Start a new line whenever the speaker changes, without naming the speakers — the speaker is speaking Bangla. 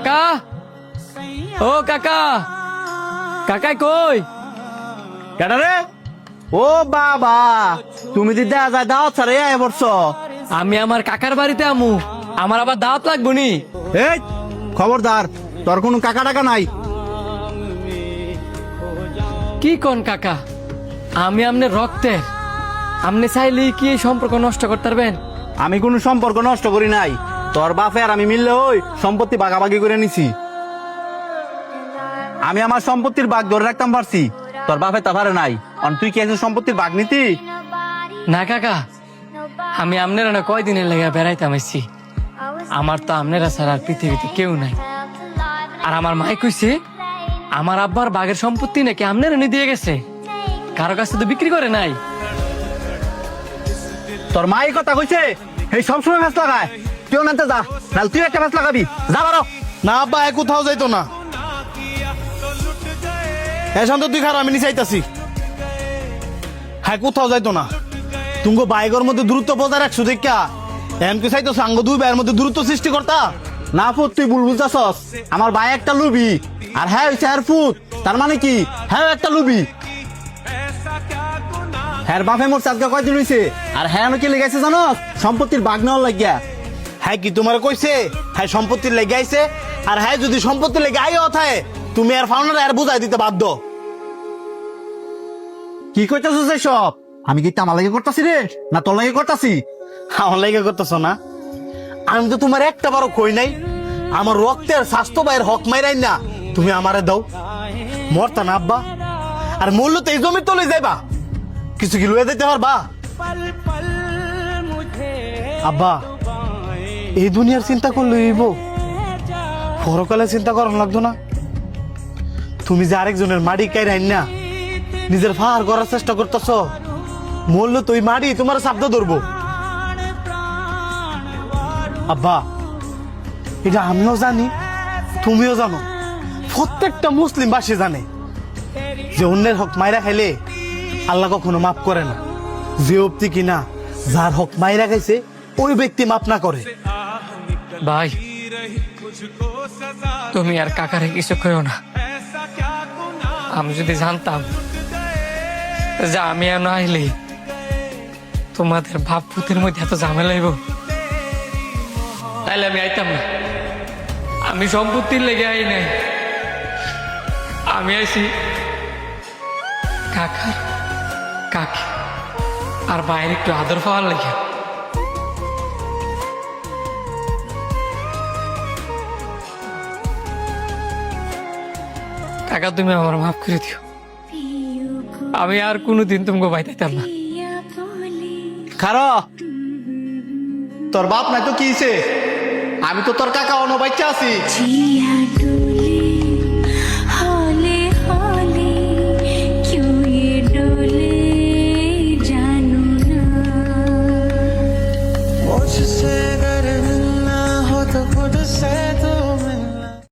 কাকা, ও কাকা, কাকাই কই?
কেডা রে? ও বাবা, তুমি দি দেখা যায় দাওয়াত ছাড়া আয় বর্ষ।
আমি আমার কাকার বাড়িতে আমু, আমার আবার দাওয়াত লাগবো নি।
এই খবরদার, তোর কোনো কাকা টাকা নাই।
কি কোন কাকা? আমি আমনের রক্তের, আপনি চাইলে কি এই সম্পর্ক নষ্ট করতে পারবেন?
আমি কোনো সম্পর্ক নষ্ট করি নাই। তোর বাপে আর আমি মিললে ওই সম্পত্তি ভাগাভাগি করে নিছি। আমি আমার সম্পত্তির ভাগ ধরে রাখতাম পারছি, তোর বাপে তা পারে নাই। আর তুই কি একজন সম্পত্তির ভাগ নিতি?
না কাকা, আমি আপনারা না কয়দিনের লেগে বেড়াইতাম আইছি। আমার তো আপনারা ছাড়া আর পৃথিবীতে কেউ নাই। আর আমার মাই কইছে আমার আব্বার বাঘের সম্পত্তি নাকি আপনারা নিয়ে দিয়ে গেছে, কারো কাছে তো বিক্রি করে নাই।
তোর মা এই কথা কইছে? এই সবসময় ফ্যাস লাগায়। তুই নাতে যা, নাহলে তুই একটা ফ্যাস লাগাবি। যা বারো।
না আব্বা, এ কোথাও যাইতো না। হ্যাঁ শান্ত, তুই খারাপ, আমি নিচে আইতাছি। হ্যাঁ কোথাও যাইতো না। তুঙ্গ বাইকের মধ্যে দূরত্ব বজায় রাখছো দেখা এমন কি চাইতো সাঙ্গ দুই ভাইয়ের মধ্যে দূরত্ব সৃষ্টি করতা?
না ফুট, তুই ভুল বুঝতেছস। আমার ভাই একটা লুবি আর হ্যাঁ হইছে আর ফুট। তার মানে কি হ্যাঁ একটা লুবি। হ্যাঁ বাপে মোর চাঁদকা কয়দিন হইছে আর হ্যাঁ কি লেগেছে জানো? সম্পত্তির ভাগ নেওয়ার লাগিয়া।
হ্যাঁ কি তোমার কইছে হ্যাঁ সম্পত্তির লেগে আইছে? আর হ্যাঁ যদি সম্পত্তির লেগে আই অথায় তুমি আর ফাউন্ডার আর বুঝাই দিতে বাধ্য।
কি কইতেছস সব? আমি কি আমার লাগে করতেছি রে, না তোর লাগে করতেছি?
আমার লেগে করতেছ না? আমি তো তোমার একটা বারো কই নাই। আমার রক্তের স্বাস্থ্য ভাইয়ের হক মাইরাই না তুমি আমারে দাও। মরতা না আব্বা, আর মূল্য তো এই জমি তলে যাইবা, কিছু কি লুয়ে দিতে পারবা? আব্বা, এই দুনিয়ার চিন্তা করলে হইব, পরকালে চিন্তা করার লাগতো না? তুমি যে আরেকজনের মাটি কাইরাই না নিজের ফার করার চেষ্টা করতেছ, মূল্য তো ওই মাটি তোমার শব্দ ধরবো। আব্বা, এটা আমিও জানি, তুমিও জানো, প্রত্যেকটা মুসলিম বাসী জানে যে অন্যের হক মাইরা খাইলে আল্লাহ কখনো মাফ করে না। যে অব্দি কিনা যার হক মাইরা খাইছে ওই ব্যক্তি মাফ না করে।
ভাই, তুমি আর কাকারে কিছু কইও না। আমি যদি জানতাম যে আমি আর না আইলে তোমাদের বাপ পুতের মধ্যে এত ঝামেলা হইব, তাইলে আমি আইতাম না। আমি সম্পত্তির লেগে আই নাই, আমি আইছি কাকা কাকি আর বাইরে একটু আদর পাওয়ার লেগে। কাকা, তুমি আমার মাফ করে দিও। আমি আর কোনোদিন তোমাকে বাইতাইতাম না।
খারো, তোর বাপ নাই তো কি হইছে? আমি তো তোর কাকা অন্য বাচ্চা আছি।